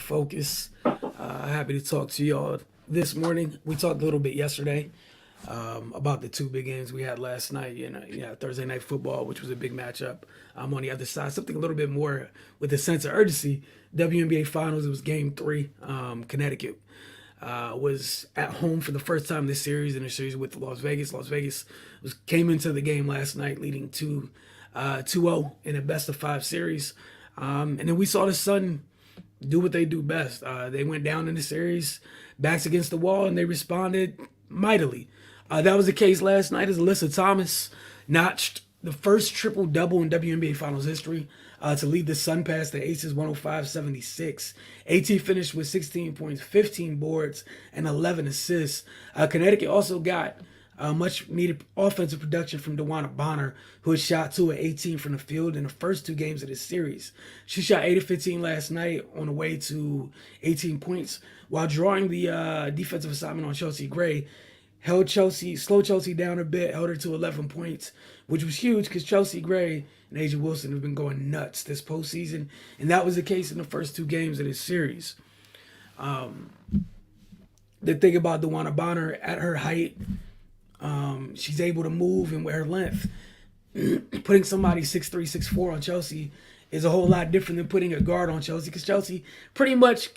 Focus. Happy to talk to y'all this morning. We talked a little bit yesterday about the two big games we had last night. Thursday night football, which was a big matchup. On the other side, something a little bit more with a sense of urgency. WNBA Finals. It was Game 3. Connecticut was at home for the first time this series in a series with Las Vegas. Las Vegas came into the game last night leading 2-0 in a best of 5 series. And then we saw the Sun do what they do best. They went down in the series, backs against the wall, and they responded mightily. That was the case last night as Alyssa Thomas notched the first triple double in WNBA Finals history to lead the Sun past the Aces 105-76. AT finished with 16 points, 15 boards, and 11 assists. Connecticut also got much needed offensive production from DeWanna Bonner, who had shot 2 of 18 from the field in the first 2 games of this series. She shot 8 of 15 last night on the way to 18 points, while drawing the defensive assignment on Chelsea Gray. Slowed Chelsea down a bit, held her to 11 points, which was huge because Chelsea Gray and Asia Wilson have been going nuts this postseason, and that was the case in the first 2 games of this series. The thing about DeWanna Bonner, at her height, she's able to move, and with her length, putting somebody 6'3", 6'4" on Chelsea is a whole lot different than putting a guard on Chelsea, because Chelsea pretty much,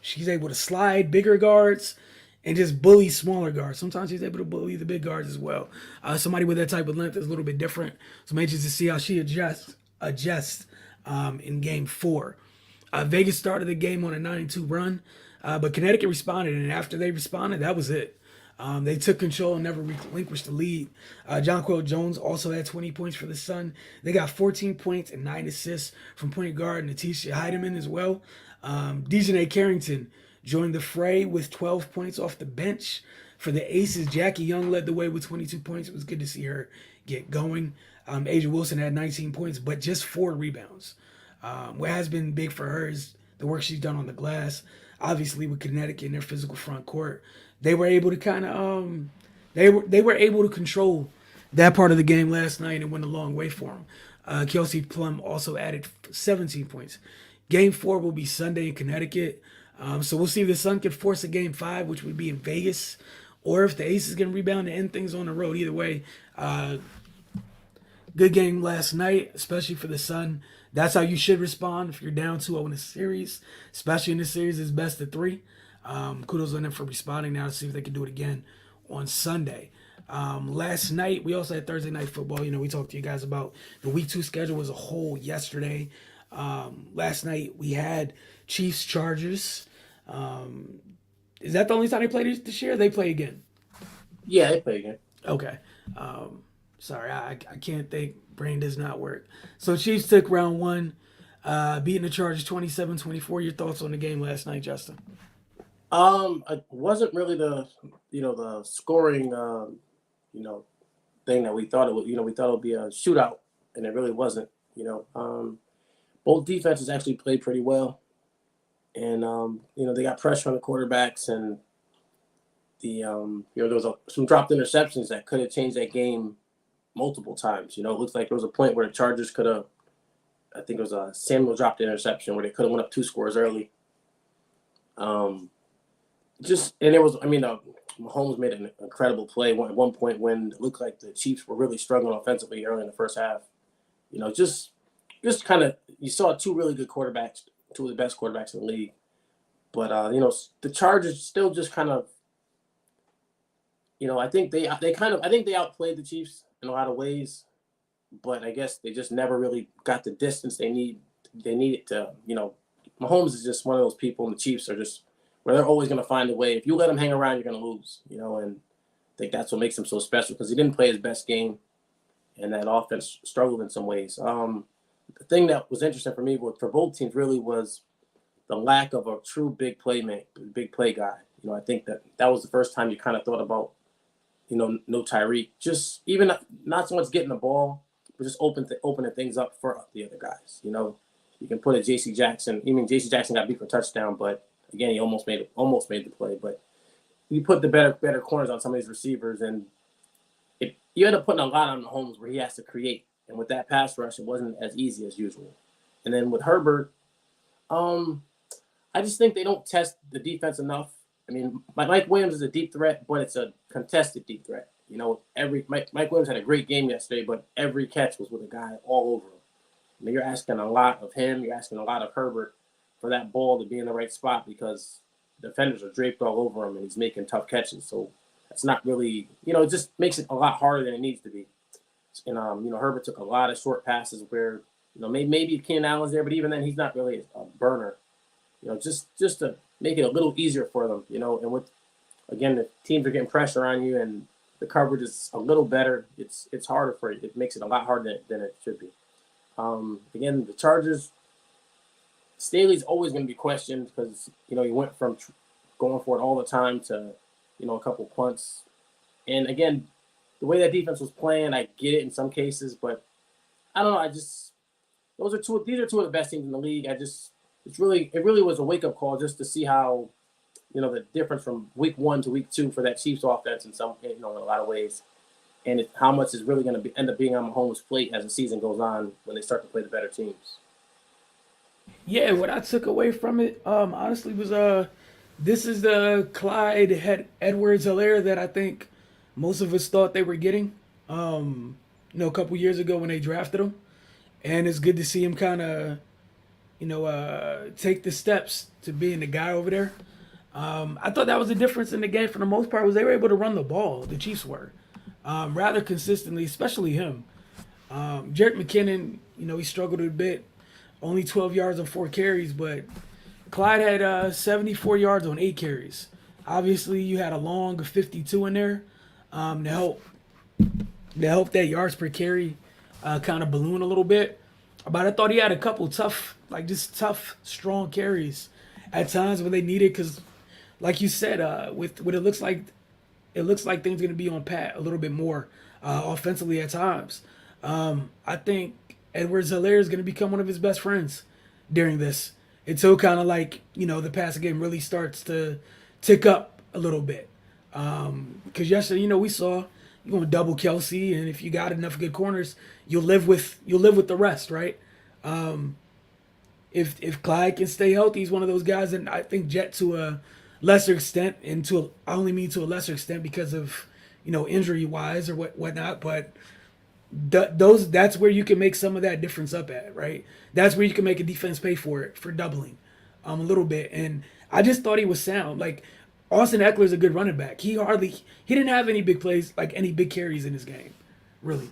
she's able to slide bigger guards and just bully smaller guards. Sometimes she's able to bully the big guards as well. Somebody with that type of length is a little bit different. So I'm anxious to see how she adjusts in Game 4. Vegas started the game on a 9-2 run, but Connecticut responded, and after they responded, that was it. They took control and never relinquished the lead. Jonquel Jones also had 20 points for the Sun. They got 14 points and 9 assists from point guard Natisha Heidemann as well. Dejanay Carrington joined the fray with 12 points off the bench. For the Aces, Jackie Young led the way with 22 points. It was good to see her get going. Asia Wilson had 19 points, but just 4 rebounds. What has been big for her is the work she's done on the glass. Obviously, with Connecticut in their physical front court, they were able to kind of they were able to control that part of the game last night and went a long way for them. Kelsey Plum also added 17 points. Game 4 will be Sunday in Connecticut. So we'll see if the Sun can force a Game 5, which would be in Vegas, or if the Aces can rebound and end things on the road. Either way, good game last night, especially for the Sun. That's how you should respond if you're down 2-0 in a series, especially in this series is best of 3. Kudos on them for responding now to see if they can do it again on Sunday. Last night, we also had Thursday night football. We talked to you guys about the Week 2 schedule as a whole yesterday. Last night, we had Chiefs Chargers. Is that the only time they played this year? They play again. Yeah, they play again. Okay. Sorry, I can't think. Brain does not work. So Chiefs took round 1, beating the Chargers 27-24. Your thoughts on the game last night, Justin? It wasn't really the scoring thing that we thought it would. We thought it would be a shootout, and it really wasn't. Both defenses actually played pretty well, and they got pressure on the quarterbacks, and there was some dropped interceptions that could have changed that game multiple times. It looks like there was a point where the Chargers could have. I think it was a Samuel dropped an interception where they could have went up 2 scores early. Mahomes made an incredible play at one point when it looked like the Chiefs were really struggling offensively early in the first half. Just kind of, you saw 2 really good quarterbacks, 2 of the best quarterbacks in the league. But the Chargers still just kind of, I think they outplayed the Chiefs in a lot of ways, but I guess they just never really got the distance they needed to. Mahomes is just one of those people, and the Chiefs are just where they're always going to find a way. If you let him hang around, you're going to lose. And I think that's what makes him so special, because he didn't play his best game, and that offense struggled in some ways. The thing that was interesting for me for both teams really was the lack of a true big play guy. I think that was the first time you kind of thought about, no Tyreek, just even not so much getting the ball, but just opening things up for the other guys. You can put a J.C. Jackson. J.C. Jackson got beat for a touchdown, but again, he almost made the play. But you put the better corners on some of these receivers, and you end up putting a lot on Mahomes where he has to create. And with that pass rush, it wasn't as easy as usual. And then with Herbert, I I just think they don't test the defense enough. I mean, Mike Williams is a deep threat, but it's a contested deep threat. You know, Mike Williams had a great game yesterday, but every catch was with a guy all over him. I mean, you're asking a lot of him. You're asking a lot of Herbert for that ball to be in the right spot because defenders are draped all over him and he's making tough catches. So that's not really, it just makes it a lot harder than it needs to be. And, Herbert took a lot of short passes where, maybe Keenan Allen's there, but even then he's not really a burner. Just to make it a little easier for them, and again, the teams are getting pressure on you and the coverage is a little better. It's harder for you. It makes it a lot harder than it should be. Again, the Chargers, Staley's always going to be questioned because, he went from going for it all the time to, a couple punts. And again, the way that defense was playing, I get it in some cases, but I don't know. These are two of the best teams in the league. It really was a wake-up call just to see how, the difference from week 1 to week 2 for that Chiefs offense in a lot of ways. And how much is really going to end up being on Mahomes' plate as the season goes on when they start to play the better teams. Yeah, what I took away from it, honestly, was this is the Clyde Edwards-Helaire that I think most of us thought they were getting. A couple years ago when they drafted him, and it's good to see him kind of, take the steps to being the guy over there. I thought that was the difference in the game for the most part was they were able to run the ball. The Chiefs were rather consistently, especially him. Jerick McKinnon, he struggled a bit. Only 12 yards on 4 carries, but Clyde had 74 yards on 8 carries. Obviously, you had a long 52 in there to help that yards per carry kind of balloon a little bit. But I thought he had a couple tough, strong carries at times when they needed because, like you said, with what it looks like things are going to be on pat a little bit more offensively at times. I think Edwards-Helaire is going to become one of his best friends during this. Until kind of the passing game really starts to tick up a little bit. Because yesterday, we saw you're going to double Kelsey, and if you got enough good corners, you'll live with the rest, right? If Clyde can stay healthy, he's one of those guys, and I think Jet to a lesser extent, I only mean to a lesser extent because of injury wise or whatnot, but that's where you can make some of that difference up at, right? That's where you can make a defense pay for it, for doubling a little bit. And I just thought he was sound. Like, Austin Eckler's a good running back. He didn't have any big plays, any big carries in his game, really.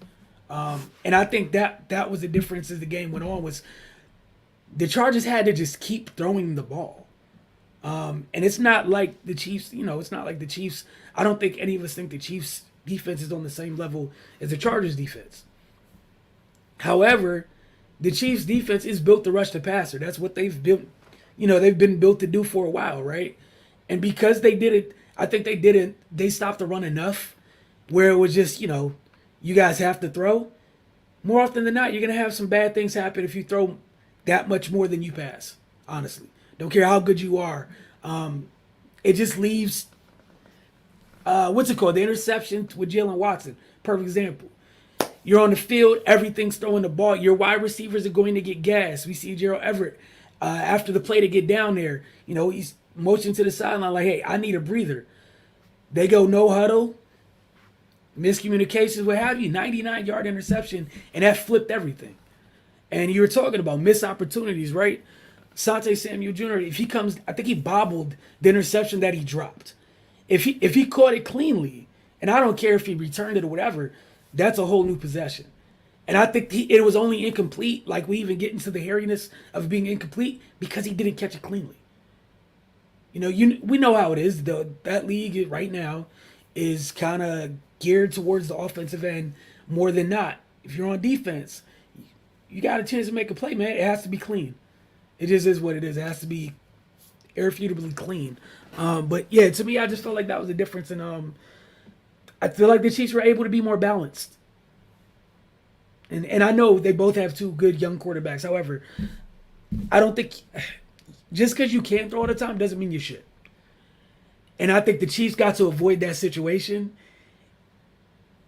And I think that was the difference as the game went on was the Chargers had to just keep throwing the ball. And it's not like the Chiefs, it's not like the Chiefs. I don't think any of us think the Chiefs defense is on the same level as the Chargers defense. However, the Chiefs defense is built to rush the passer. That's what they've built, they've been built to do for a while, right? And because they did it, I think they stopped the run enough where it was just, you guys have to throw. More often than not, you're going to have some bad things happen if you throw that much more than you pass, honestly. Don't care how good you are. It just leaves the interception with Jalen Watson. Perfect example. You're on the field, everything's throwing the ball. Your wide receivers are going to get gas. We see Gerald Everett after the play to get down there. He's motioning to the sideline like, hey, I need a breather. They go no huddle, miscommunications, what have you, 99-yard interception, and that flipped everything. And you were talking about missed opportunities, right? Asante Samuel Jr., if he comes, I think he bobbled the interception that he dropped. If he caught it cleanly, and I don't care if he returned it or whatever, that's a whole new possession. And I think it was only incomplete, like we even get into the hairiness of being incomplete, because he didn't catch it cleanly. We know how it is. That league right now is kind of geared towards the offensive end more than not. If you're on defense, you got a chance to make a play, man. It has to be clean. It just is what it is. It has to be irrefutably clean. But yeah, to me, I just felt like that was the difference. And I feel like the Chiefs were able to be more balanced. And I know they both have two good young quarterbacks. However, I don't think just because you can't throw all the time doesn't mean you should. And I think the Chiefs got to avoid that situation.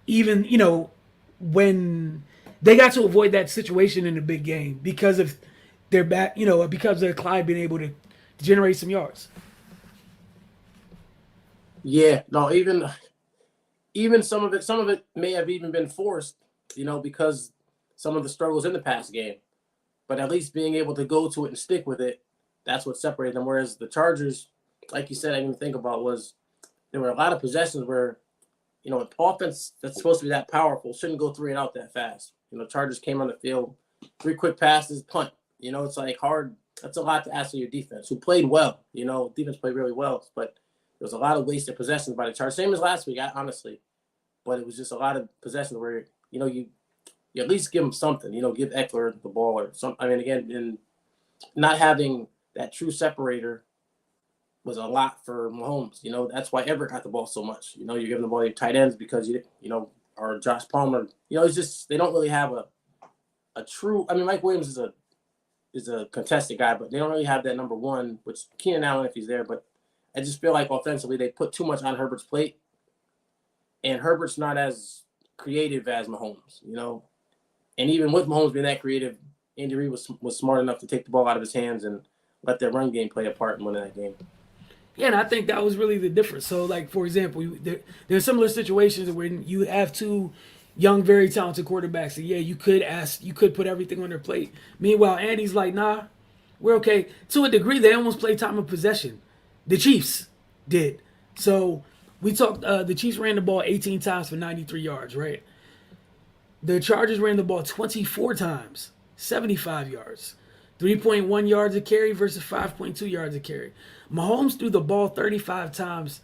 Even, when they got to avoid that situation in the big game because of their back, because of Clyde being able to to generate some yards. Yeah, no, even some of it may have even been forced, because some of the struggles in the past game. But at least being able to go to it and stick with it, that's what separated them. Whereas the Chargers, like you said, I didn't think about was there were a lot of possessions where, an offense that's supposed to be that powerful shouldn't go 3 and out that fast. Chargers came on the field, 3 quick passes, punt. It's like hard. That's a lot to ask of your defense, who played well. Defense played really well, but there was a lot of wasted possessions by the Chargers. Same as last week, honestly. But it was just a lot of possessions where, you at least give them something. Give Eckler the ball or something. I mean, again, in not having that true separator was a lot for Mahomes. That's why Everett got the ball so much. You're giving the ball to your tight ends because or Josh Palmer. It's just they don't really have a true. I mean, Mike Williams is a contested guy, but they don't really have that number one, which Keenan Allen if he's there. But I just feel like offensively they put too much on Herbert's plate, and Herbert's not as creative as Mahomes. And even with Mahomes being that creative, Andy Reid was smart enough to take the ball out of his hands and let their run game play a part in winning that game. Yeah, and I think that was really the difference. So, like, for example, there's similar situations when you have 2 young, very talented quarterbacks, and yeah, you could put everything on their plate. Meanwhile, Andy's like, nah, we're okay. To a degree, they almost play time of possession. The Chiefs did. So, we talked, the Chiefs ran the ball 18 times for 93 yards, right? The Chargers ran the ball 24 times, 75 yards. 3.1 yards a carry versus 5.2 yards a carry. Mahomes threw the ball 35 times.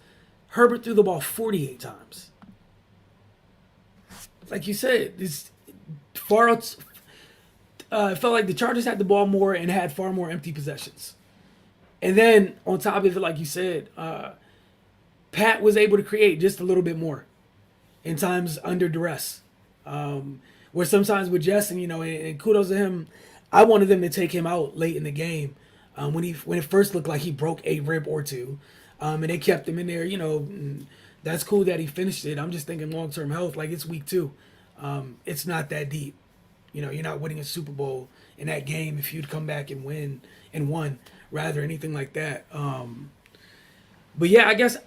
Herbert threw the ball 48 times. Like you said, this far out. It felt like the Chargers had the ball more and had far more empty possessions. And then on top of it, like you said, Pat was able to create just a little bit more in times under duress. Where sometimes with Justin, and kudos to him, I wanted them to take him out late in the game when it first looked like he broke a rib or two, and they kept him in there. That's cool that he finished it. I'm just thinking long-term health. Like, it's week 2. It's not that deep. You're not winning a Super Bowl in that game if you'd come back and won rather anything like that. But yeah, I guess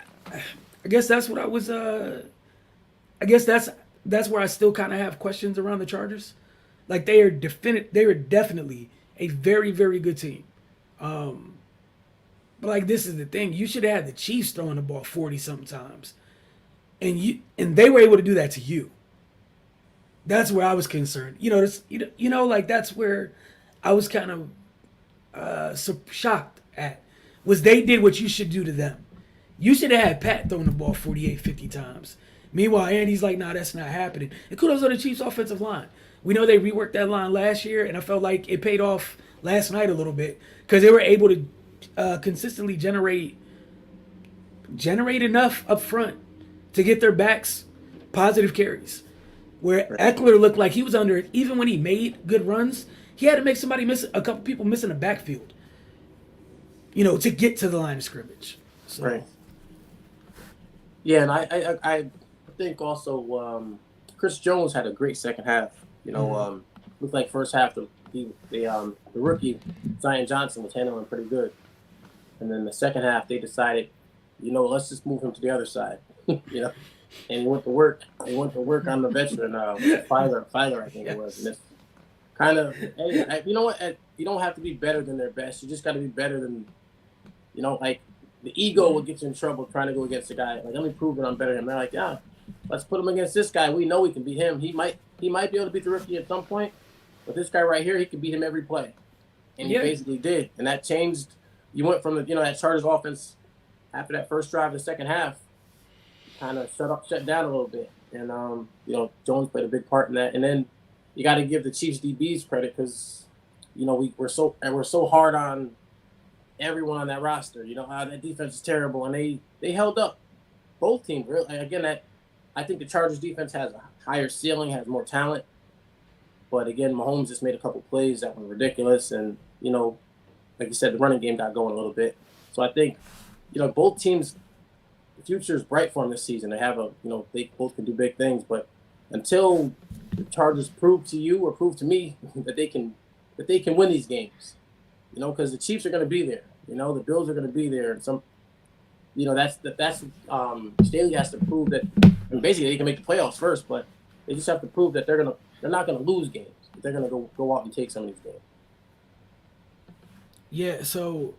that's what I was. I guess that's where I still kind of have questions around the Chargers. Like, they are definitely a very, very good team. But like, this is the thing. You should have had the Chiefs throwing the ball 40-something times. And they were able to do that to you. That's where I was concerned. Like, that's where I was kind of shocked at. Was they did what you should do to them. You should have had Pat throwing the ball 48, 50 times. Meanwhile, Andy's like, nah, that's not happening. And kudos to the Chiefs' offensive line. We know they reworked that line last year, and I felt like it paid off last night a little bit because they were able to consistently generate enough up front to get their backs positive carries. Where Eckler looked like he was under it, even when he made good runs, he had to make a couple people miss in the backfield, to get to the line of scrimmage. So. Right. Yeah, and I think also Chris Jones had a great second half. Looked like first half the rookie Zion Johnson was handling pretty good, and then the second half they decided, let's just move him to the other side, and he went to work. He went to work on the veteran, Filer, I think it was. And it's kind of, hey, you know what? You don't have to be better than their best. You just got to be better than, like the ego will get you in trouble trying to go against a guy. Like, let me prove that I'm better than him. They're like, yeah, let's put him against this guy. We know we can beat him. He might be able to beat the rookie at some point, but this guy right here, he can beat him every play. And he basically did. And that changed. You went from that Chargers offense after that first drive in the second half, kind of shut down a little bit. And, Jones played a big part in that. And then you got to give the Chiefs DBs credit because, we're so hard on everyone on that roster. That defense is terrible. And they held up both teams. Really. Again, I think the Chargers defense has a higher ceiling, has more talent. But again, Mahomes just made a couple plays that were ridiculous. And, like you said, the running game got going a little bit. So I think, both teams, the future is bright for them this season. They have they both can do big things. But until the Chargers prove to you or prove to me that they can win these games, because the Chiefs are going to be there. You know, the Bills are going to be there, and Staley has to prove that. I mean, basically, they can make the playoffs first, but they just have to prove that they're not gonna lose games. They're gonna go out and take some of these games. Yeah. So,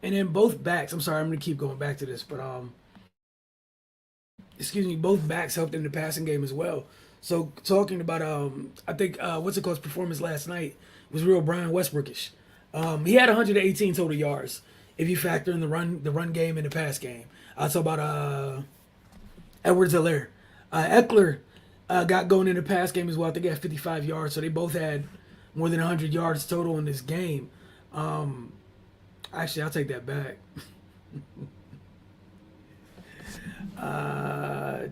and then both backs. I'm sorry, I'm gonna keep going back to this, but excuse me, both backs helped in the passing game as well. So talking about I think what's it called performance last night was real Brian Westbrookish. He had 118 total yards if you factor in the run game and the pass game. I talk about Edwards Hilaire. Eckler got going in the pass game as well. I think he had 55 yards, so they both had more than 100 yards total in this game. Actually, I'll take that back.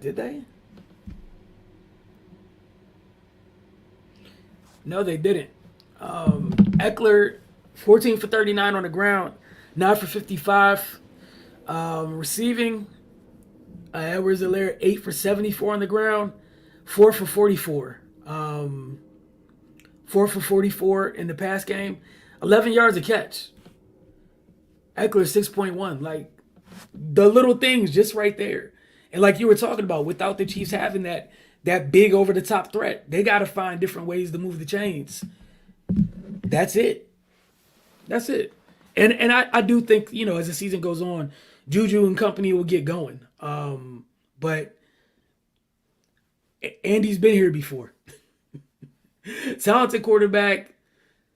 Did they? No, they didn't. Eckler, 14 for 39 on the ground, 9 for 55. Receiving, Edwards Hilaire, 8 for 74 on the ground, 4 for 44. 4 for 44 in the pass game, 11 yards a catch. Eckler, 6.1. Like, the little things just right there. And like you were talking about, without the Chiefs having that big over the top threat, they got to find different ways to move the chains. That's it. That's it. And I do think, as the season goes on, Juju and company will get going. But Andy's been here before. Talented quarterback,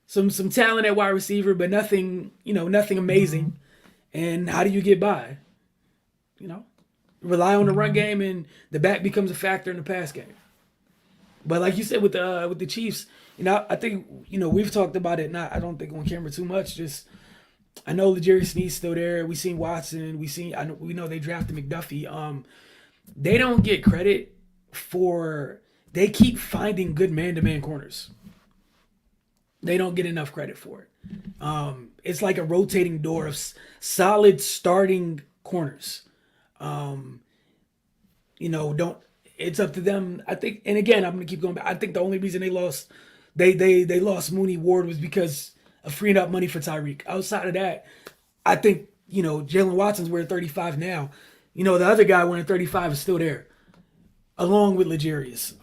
some talent at wide receiver, but nothing amazing. And how do you get by? Rely on the run game, and the back becomes a factor in the pass game. But like you said with the Chiefs, I think we've talked about it. Not I don't think on camera too much. Just I know L'Jarius Sneed's still there. We seen Watson. We know they drafted McDuffie. They don't get credit for. They keep finding good man-to-man corners. They don't get enough credit for it. It's like a rotating door of solid starting corners. Don't. It's up to them. I think, and again, I'm gonna keep going back. I think the only reason they lost Mooney Ward was because of freeing up money for Tyreek. Outside of that, I think Jalen Watson's wearing 35 now. The other guy wearing 35 is still there, along with L'Jarius.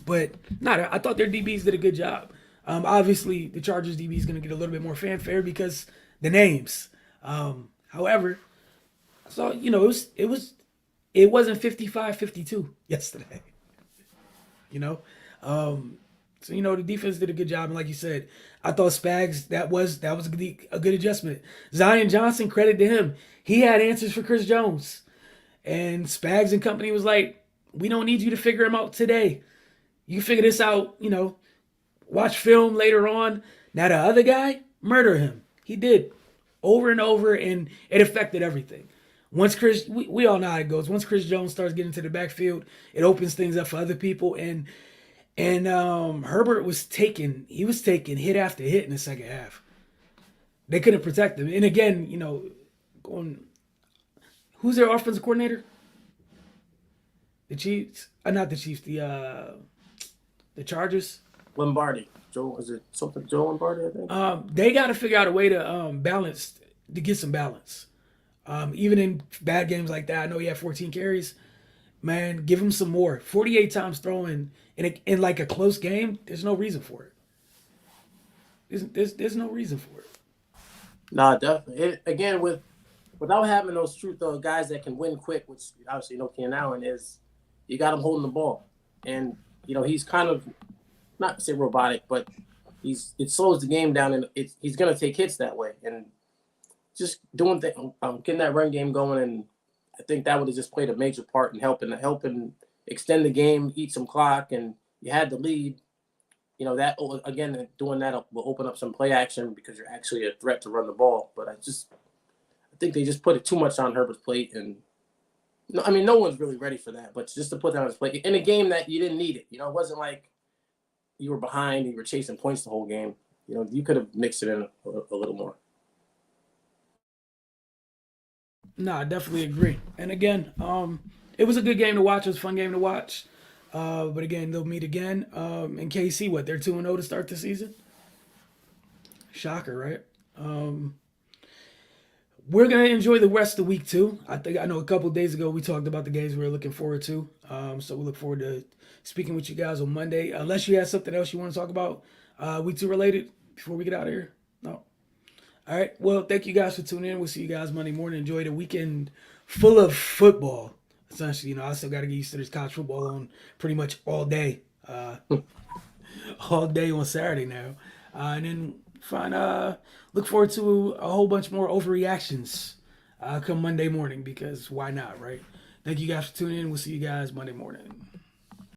But not. I thought their DBs did a good job. Obviously, the Chargers DB is going to get a little bit more fanfare because the names. However, so it wasn't 55-52 yesterday. So the defense did a good job, and like you said, I thought Spags that was a good adjustment. Zion Johnson, credit to him, he had answers for Chris Jones, and Spags and company was like, we don't need you to figure him out today. You figure this out. Watch film later on. Now the other guy, murder him. He did over and over, and it affected everything. Once we all know how it goes. Once Chris Jones starts getting to the backfield, it opens things up for other people. And Herbert was taking hit after hit in the second half. They couldn't protect him. And again, who's their offensive coordinator? The Chiefs? Not the Chiefs. The Chargers. Lombardi. Joe Lombardi, I think. They got to figure out a way to get some balance. Even in bad games like that, I know he had 14 carries. Man, give him some more. 48 times throwing in like a close game. There's no reason for it. There's no reason for it. Nah, definitely. Again, without having those guys that can win quick, which obviously Keenan Allen is, you got him holding the ball, and he's kind of not to say robotic, but it slows the game down, and he's gonna take hits that way, and just doing getting that run game going, and I think that would have just played a major part in helping extend the game, eat some clock, and you had the lead. That again, doing that will open up some play action because you're actually a threat to run the ball. But I think they just put it too much on Herbert's plate, and no one's really ready for that. But just to put that on his plate in a game that you didn't need it, it wasn't like you were behind and you were chasing points the whole game. You could have mixed it in a little more. No, I definitely agree. And again, it was a good game to watch. It was a fun game to watch. But again, they'll meet again. And KC, they're 2-0 to start the season? Shocker, right? we're gonna enjoy the rest of the week too. I know a couple days ago we talked about the games we are looking forward to. So we look forward to speaking with you guys on Monday. Unless you have something else you want to talk about, week two related before we get out of here. No. All right. Well, thank you guys for tuning in. We'll see you guys Monday morning. Enjoy the weekend full of football. Essentially, I still got to get used to this college football on pretty much all day, all day on Saturday now, and then look forward to a whole bunch more overreactions come Monday morning because why not, right? Thank you guys for tuning in. We'll see you guys Monday morning.